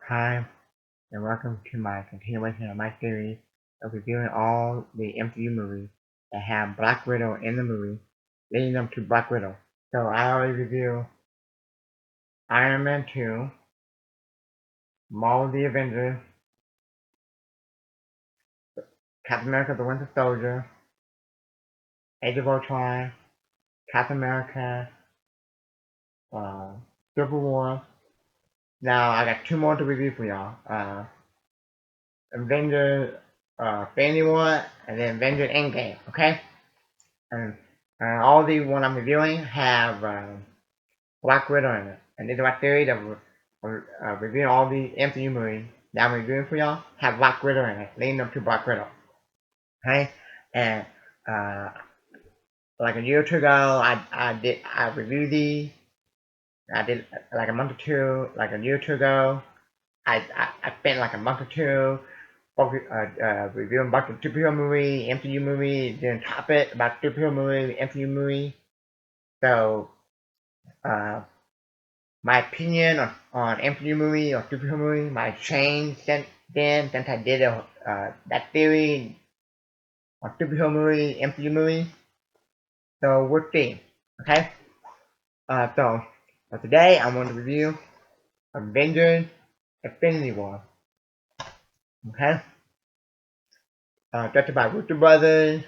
Hi, and welcome to my continuation of my series of reviewing all the MCU movies that have Black Widow in the movie, leading them to Black Widow. So I already reviewed Iron Man 2, Marvel the Avengers, Captain America the Winter Soldier, Age of Ultron, Captain America, uh, Civil War. Now I got two more to review for y'all. Avengers Infinity War and then Avengers Endgame, okay? And all the one I'm reviewing have Black Widow in it. And this is my theory that we're reviewing all the MCU movies that I'm reviewing for y'all have Black Widow in it, leading up to Black Widow. Okay? And uh, like a year or two ago, I reviewed these. I did like a month or two, like a year or two ago. I spent like a month or two reviewing about the superhero movie, MCU movie, then topic about superhero movie, MCU movie. So uh, my opinion on MCU movie or superhero movie might change since I did that theory on superhero movie, MCU movie. So we'll see. Okay? So today I'm going to review Avengers Infinity War. Okay? Directed by Russo Brothers,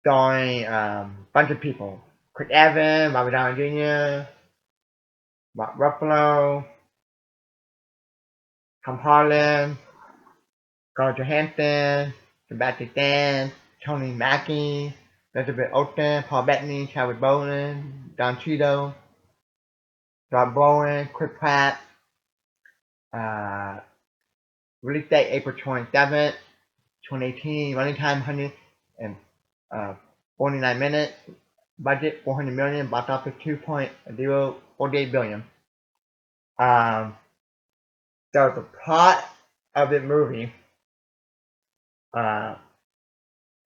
starring a bunch of people. Chris Evans, Robert Downey Jr., Mark Ruffalo, Tom Holland, Scarlett Johansson, Sebastian Stan, Tony Mackie, Elizabeth Olsen, Paul Bettany, Chadwick Boseman, Don Cheadle, Rob Bowen, Chris Pratt. Uh, Release date April 27th, 2018. Running time 149 minutes. Budget 400 million. Box office 2.048 billion. Um, so the plot of the movie,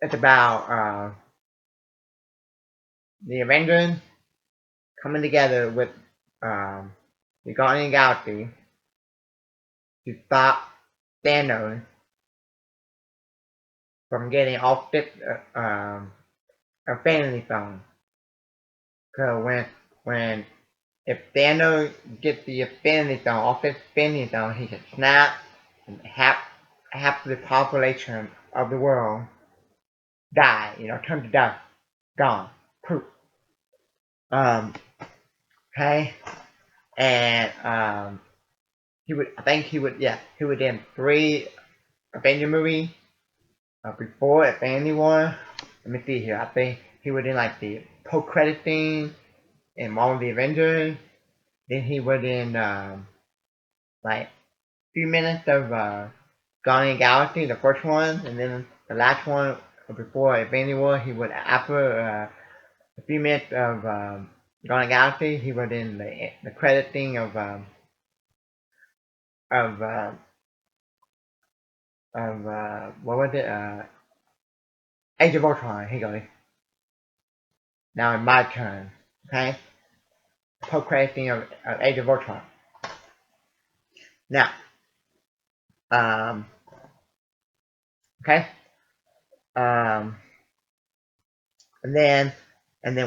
it's about the Avengers coming together with the Guardian Galaxy to stop Thanos from getting all six Infinity Stones. Cause when if Thanos gets the Infinity Stone, all six Infinity Stones, he can snap and half the population of the world die. Turn to dust, gone, poof. Um, okay, and he would in 3 Avenger movie before Infinity War. Let me see here. I think he would in like the post credit scene in Marvel the Avengers. Then he would in like few minutes of Guardian Galaxy, the first one, and then the last one before Infinity War. He would after a few minutes of Guardian Galaxy. He would in the credit thing of uh, what was it? Age of Ultron. Here you go. Now it's my turn. Okay. Post credit thing of Age of Ultron. Now, um, okay. Um, and then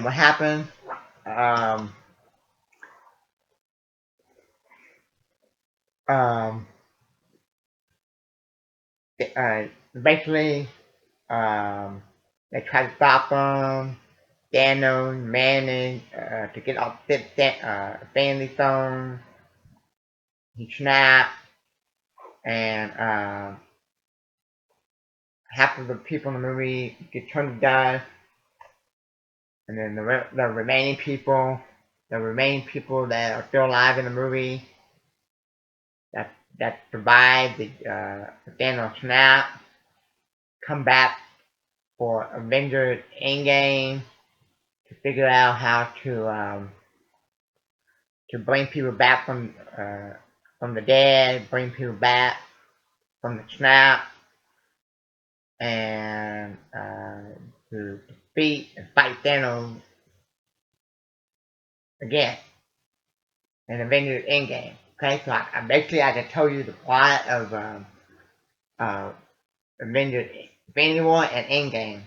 what happened? Um, um, uh, basically, um, they tried to stop him. Daniel managed to get off the family phone. He snapped, and half of the people in the movie get turned to dust, and then the remaining people, that are still alive in the movie, that survived the Thanos snap, come back for Avengers Endgame to figure out how to bring people back from the dead, bring people back from the snap, and to defeat and fight Thanos again in Avengers Endgame. Okay, so basically I can tell you the plot of uh, Avengers Infinity War and Endgame.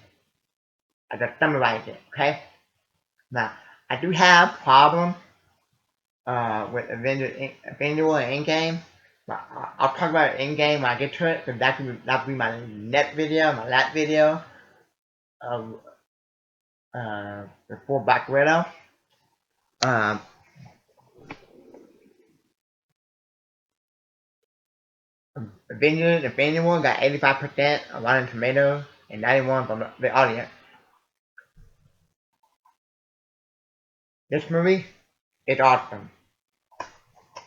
I just summarized it. Okay, now I do have problems with Avengers Infinity War and Endgame. But I'll talk about Endgame when I get to it, because that'll be my next video, my last video of before Black Widow. Um, Avengers Infinity War got 85% on Rotten Tomatoes and 91 from the audience. This movie is awesome.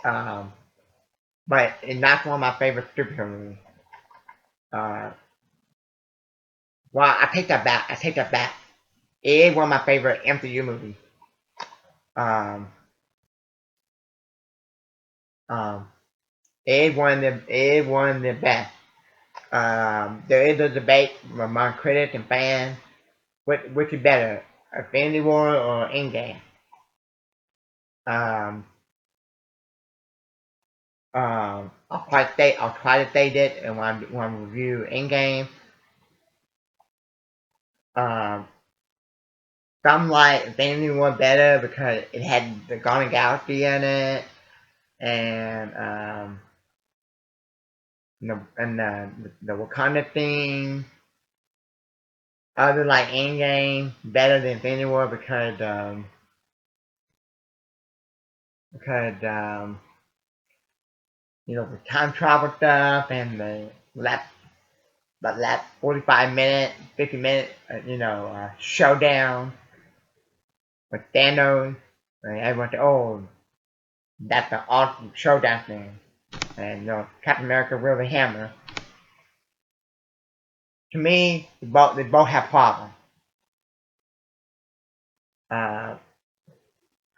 Um, but it's not one of my favorite superhero movies. Uh, well, I take that back. I take that back. It is one of my favorite MCU movies. Um, um, it is one of the best. There is a debate among critics and fans. Which is better, Infinity War or Endgame? Um, I'll try to state it, and when I review Endgame. Um, some like Infinity War better because it had the Garden Galaxy in it, and the Wakanda theme. Other like Endgame better than Infinity War because the time travel stuff and that 45-minute, 50-minute showdown with Thanos. And everyone said, "Oh, that's an awesome showdown thing." And Captain America with a hammer. To me, they both have problems. Uh,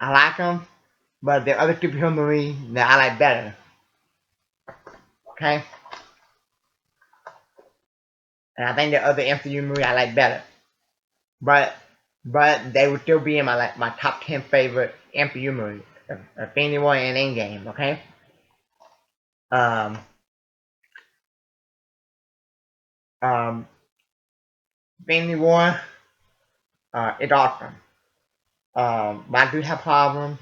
I like them, but the other superhero movies that I like better. Okay, and I think the other MCU movie I like better. But they would still be in my top 10 favorite MCU movies. Infinity War and Endgame. Okay. Um. Um. Infinity War. It's awesome. But I do have problems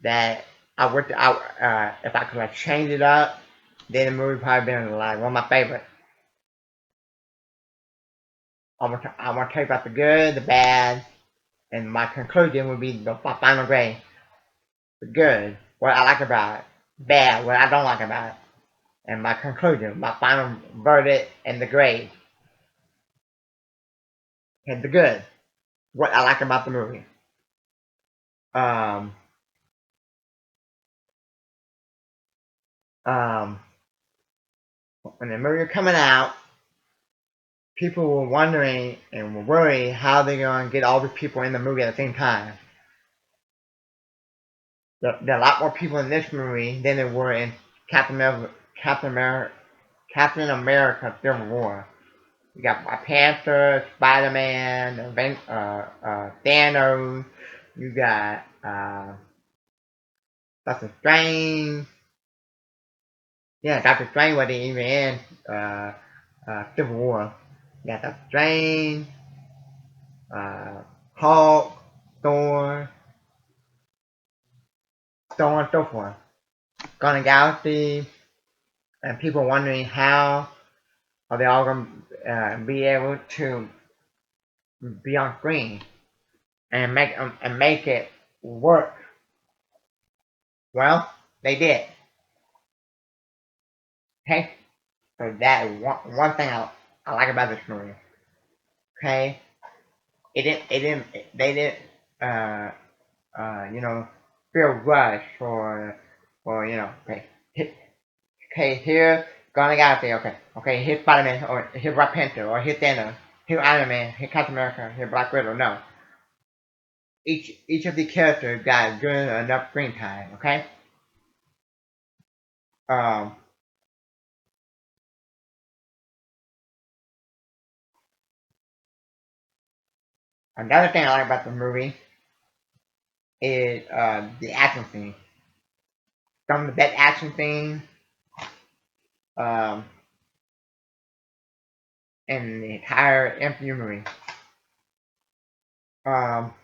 that I wish if I could like change it up, then the movie probably been like one of my favorites. I want to tell you about the good, the bad, and my conclusion would be my final grade. The good, what I like about it. Bad, what I don't like about it. And my conclusion, my final verdict, and the grade. And the good, what I like about the movie. Um, um, when the movie was coming out, people were wondering and were worried how they're going to get all the people in the movie at the same time. There are a lot more people in this movie than there were in Captain America, Captain America Civil War. You got Black Panther, Spider-Man, Thanos. You got Doctor Strange. Yeah, Doctor Strange wasn't even in Civil War. You got Doctor Strange, uh, Hulk, Thor, so on and so forth. Gone Galaxy, and people wondering how are they all going to be able to be on screen and make it work. Well, they did. Okay, so that is one thing I like about this movie. Okay, they didn't uh feel rushed or okay okay here gonna Galaxy okay here's Spider Man or here's Black Panther or here's Thanos here's Iron Man here's Captain America here's Black Widow. No, each of the characters got good enough screen time. Okay, um another thing I like about the movie is the action scene. some of the best action things um, in the entire MCU movie. Um,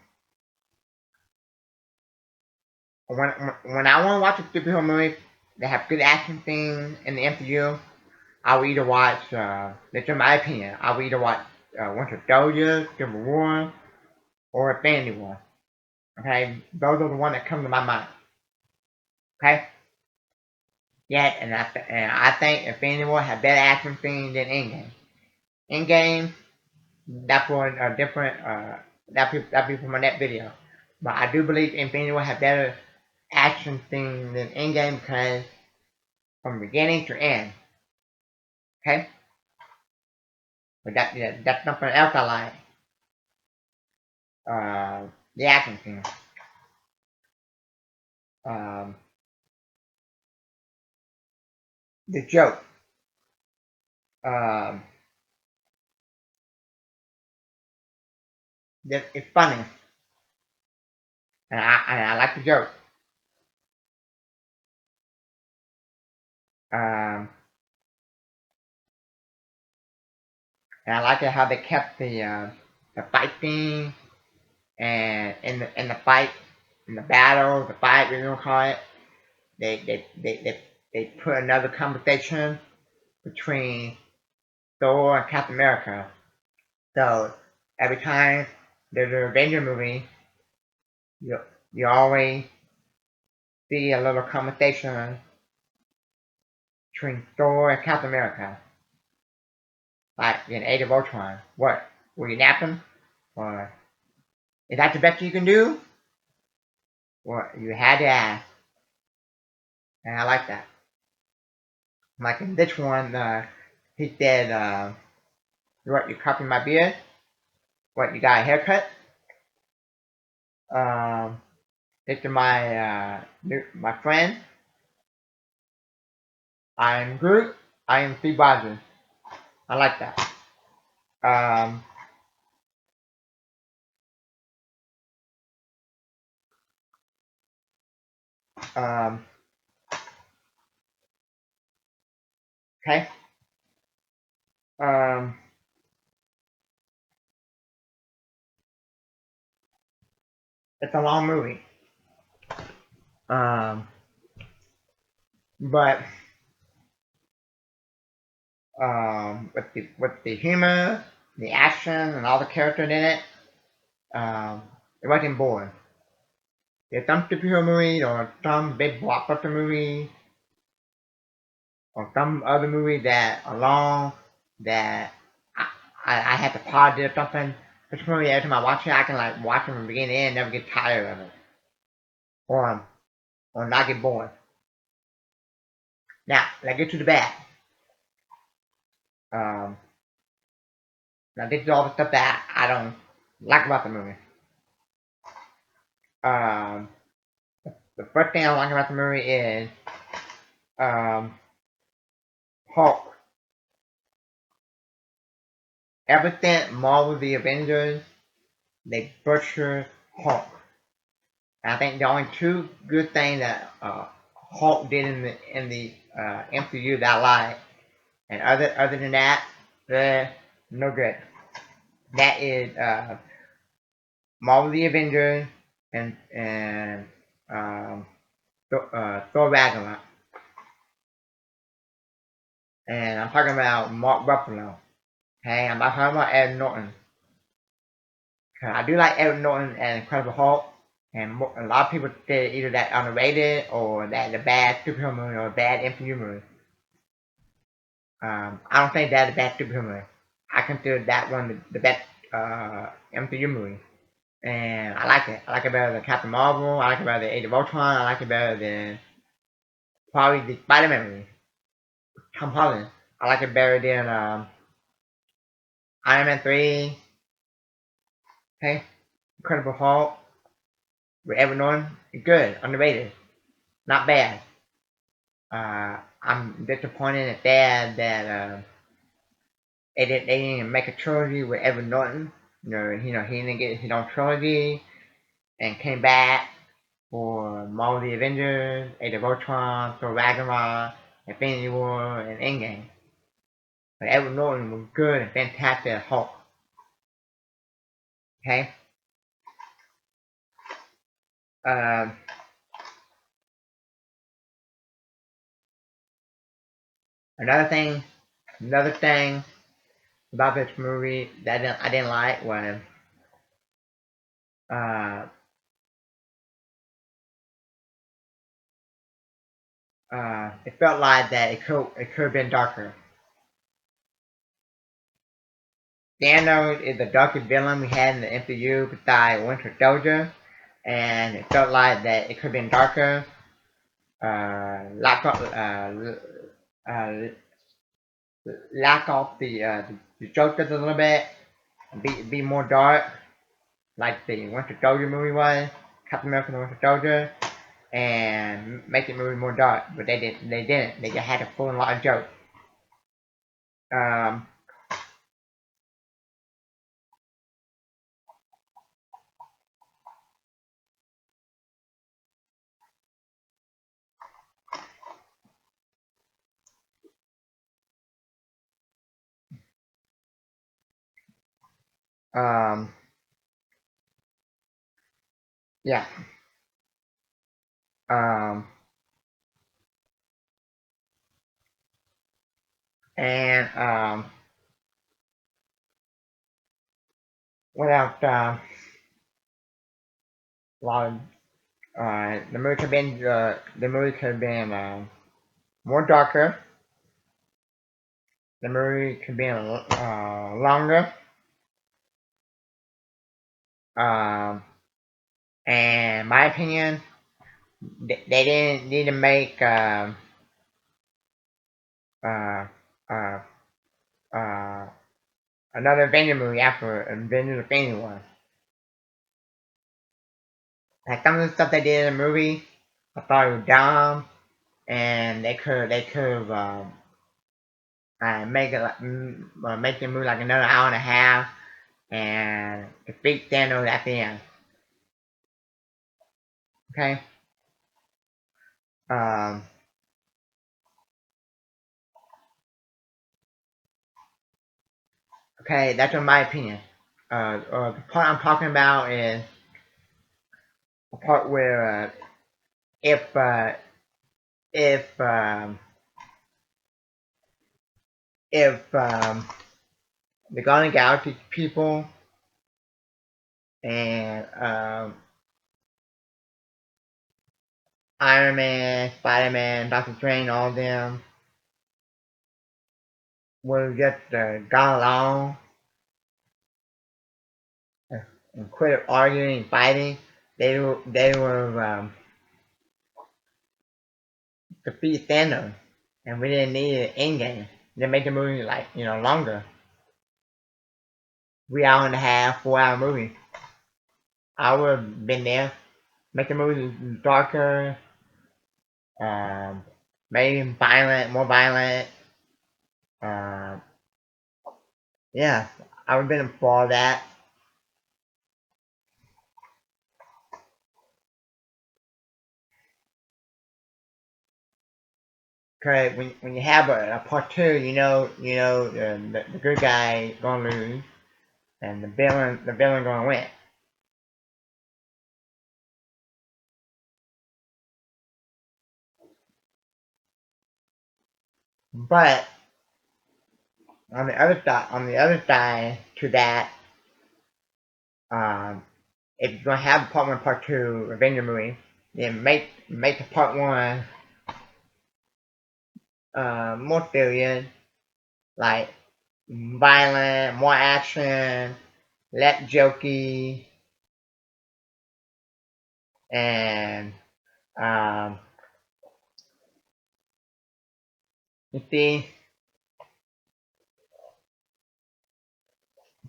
when when I want to watch a superhero movie that have good action scenes in the MCU, I will either watch. That's in my opinion. I will either watch Winter Soldier, Civil War, or Infinity War. Okay, those are the ones that come to my mind. Okay, yeah, and I think Infinity War had better action scenes than Endgame. Endgame, that's for a different that be for my next video. But I do believe Infinity War had better action scenes than Endgame because from beginning to end. Okay, but that's something else I like. The action scene. Um, the joke. Um, that it's funny, and I like the joke. Um, and I like it how they kept the fight theme and in the fight in the battle the fight we're gonna call it they put another conversation between Thor and Captain America. So every time there's an Avenger movie, you you always see a little conversation between Thor and Captain America. Like in Age of Ultron. What? Were you napping? Or is that the best you can do? Or you had to ask. And I like that. Like in this one, he said, what, you copying my beard? What, you got a haircut? This is my friend. I'm Groot. I am Steve Rogers. I like that. Um, um, okay. Um, it's a long movie. Um, but with the humor, the action, and all the characters in it, it wasn't boring. There's some superhero movies or some big blockbuster movie or some other movie that are long that I, I had to pause it or something. This movie, every time I watch it, I can like watch it from beginning to end, never get tired of it or or not get bored. Now, let's get to the bad. Um, now this is all the stuff that I don't like about the movie. Um, the first thing I don't like about the movie is um, Hulk. Ever since Marvel the Avengers, they butcher Hulk. And I think the only two good things that Hulk did in the MCU that I like, and other than that, they're no good. That is Marvel the Avengers and Thor Ragnarok. And I'm talking about Mark Ruffalo. Okay, I'm not talking about Ed Norton. I do like Ed Norton and Incredible Hulk, and a lot of people say either that underrated or that a bad superhero movie or a bad MCU movie. I don't think that's a bad superhero movie. I consider that one the best MCU movie, and I like it. I like it better than Captain Marvel. I like it better than Age of Ultron. I like it better than probably the Spider-Man movie, Tom Holland. I like it better than Iron Man 3. Okay, Incredible Hulk with Edward Norton. Good, underrated, not bad. I'm disappointed at that they didn't make a trilogy with Edward Norton. He didn't get his own trilogy and came back. for all the Avengers, Age of Ultron, Thor Ragnarok, Infinity War, and Endgame. But Edward Norton was good and fantastic at Hulk. Okay? Um, another thing, another thing about this movie that I didn't like was uh, it felt like that it could have been darker. Thanos is the darkest villain we had in the MCU besides Winter Soldier, and it felt like that it could have been darker. Lack of uh, lack off the jokers a little bit, be more dark, like the Winter Soldier movie was, Captain America and the Winter Soldier, and make the movie more dark. But they didn't. They just had to pull in a lot of jokes. Um, um, yeah. Um, and without a lot of the movie could have been more darker. The movie could be longer. Um, and my opinion, they didn't need to make uh, uh, uh, another Avenger movie after Avengers Infinity War. Like some of the stuff they did in the movie, I thought it was dumb, and they could make it like, make the movie like another hour and a half, and defeat Thanos at the end. Okay. Um, okay, that's in my opinion. The part I'm talking about is the part where if uh, if um, if the Guardian of the Galaxy people and Iron Man, Spider Man, Doctor Strange, all of them would have just gone along and quit arguing and fighting, they were defeat Thanos, and we didn't need an endgame. They make the movie like longer, 3 hour and a half, 4 hour movie. I would have been there. Make the movie darker, um, maybe violent, more violent. Uh, yeah, I would have been for that. Cause when you have a part two, the good guy gonna lose and the villain gonna win. But on the other side to that, um, if you're gonna have part one, part two Avenger movie, then make the part one more serious, like violent, more action, less jokey, and um, you see,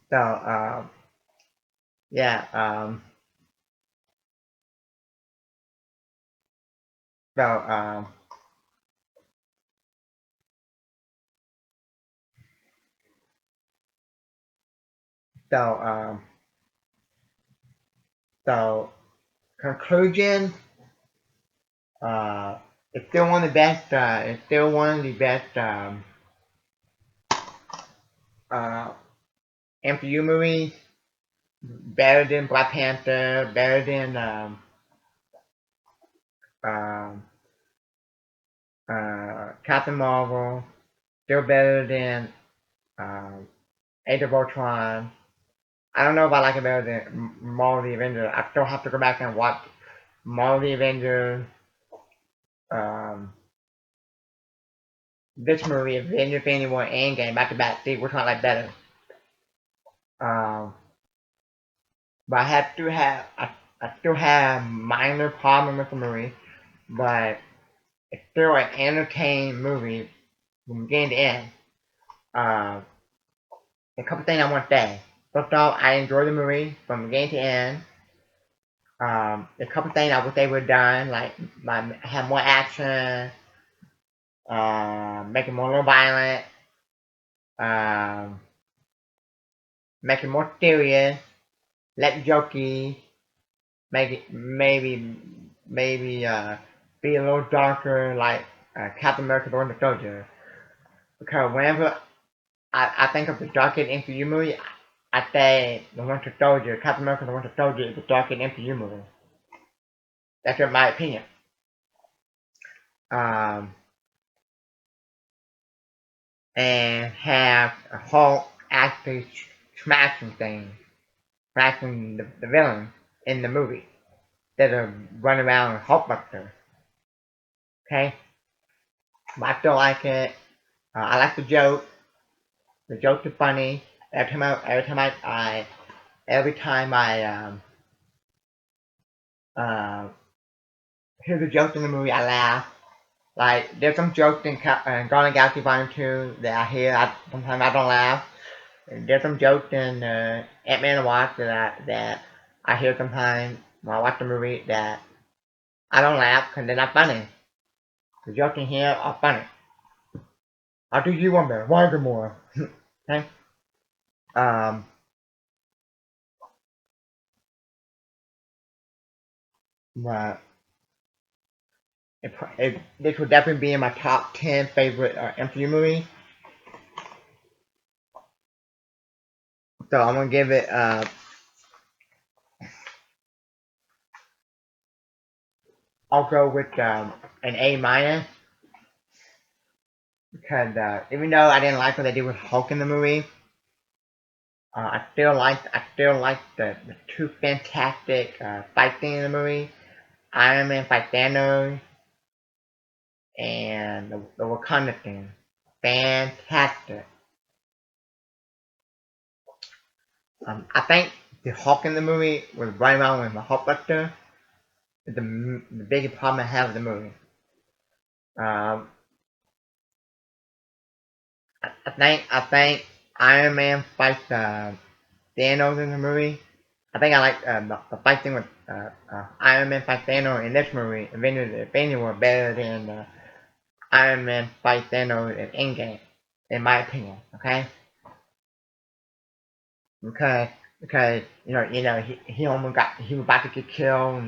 so yeah, so so so conclusion. Uh, it's still one of the best. It's still one of the best uh, MCU movies. Better than Black Panther. Better than um, Captain Marvel. Still better than um, Age of Ultron. I don't know if I like it better than Marvel the Avengers. I still have to go back and watch Marvel the Avengers. Um, this movie, Avengers Infinity War, Endgame, back to back. See which one I like better. Um, but I still have minor problem with the movie, but it's still an entertaining movie from beginning to end. Uh, a couple things I want to say. First off, I enjoyed the movie from beginning to end. A couple things I wish they would have done, like have more action, make it more a little violent, um, make it more serious, let jokey, make it maybe be a little darker, like Captain America: The Winter Soldier. Because whenever I think of the darkest MCU movie, I say The Winter Soldier, Captain America: The Winter Soldier is the darkest MCU movie. That's in my opinion. Um, and have a Hulk actually smashing things, smashing the villain in the movie instead of running around Hulkbuster. Okay, but I still like it. I like the joke. The jokes are funny. Every time I uh, hear the jokes in the movie, I laugh. Like there's some jokes in Guardians of the Galaxy Volume 2 that I hear. Sometimes I don't laugh. There's some jokes in Ant-Man and Wasp that I hear sometimes when I watch the movie that I don't laugh because they're not funny. The jokes in here are funny. I'll do you one better. Why more? Okay. Um. But this would definitely be in my top 10 favorite MCU movie. So I'm gonna give it. I'll go with an A minus because even though I didn't like what they did with Hulk in the movie, I still like the two fantastic fight scenes in the movie. Iron Man fight Thanos and the Wakanda thing. Fantastic. I think the Hulk in the movie was right around with the Hulkbuster. The biggest problem I have with the movie. Um, I think Iron Man fights Thanos in the movie. I think I like the fight thing with Iron Man fight Thanos in this movie, Avengers Infinity War, better than Iron Man fight Thanos in Endgame, in my opinion. Okay, because because he almost he was about to get killed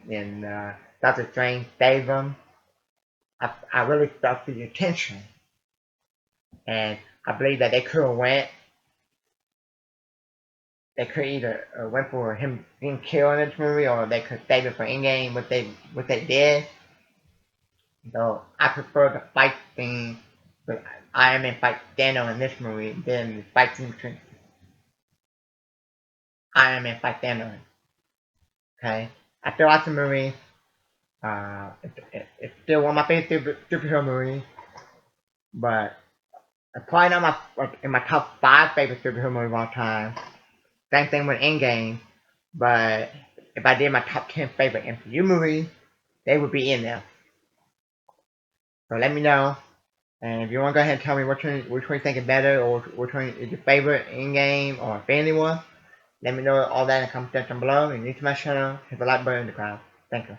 and Doctor Strange saved him. I really felt the tension, and I believe that they could either went for him being killed in this movie, or they could save it for Endgame. What they did. So I prefer the fight scene with Iron Man fight Thanos in this movie than the fight scene between Iron Man fight Thanos. Okay, I still watch the movie. It's still one of my favorite superhero movies, but it's probably not in my top 5 favorite superhero movies of all time. Same thing with Endgame, but if I did my top 10 favorite MCU movies, they would be in there. So let me know. And if you want to go ahead and tell me which one you think is better, or which one is your favorite in-game or Infinity War, let me know all that in the comment section below. And if you're new to my channel, hit the like button in the crowd. Thank you.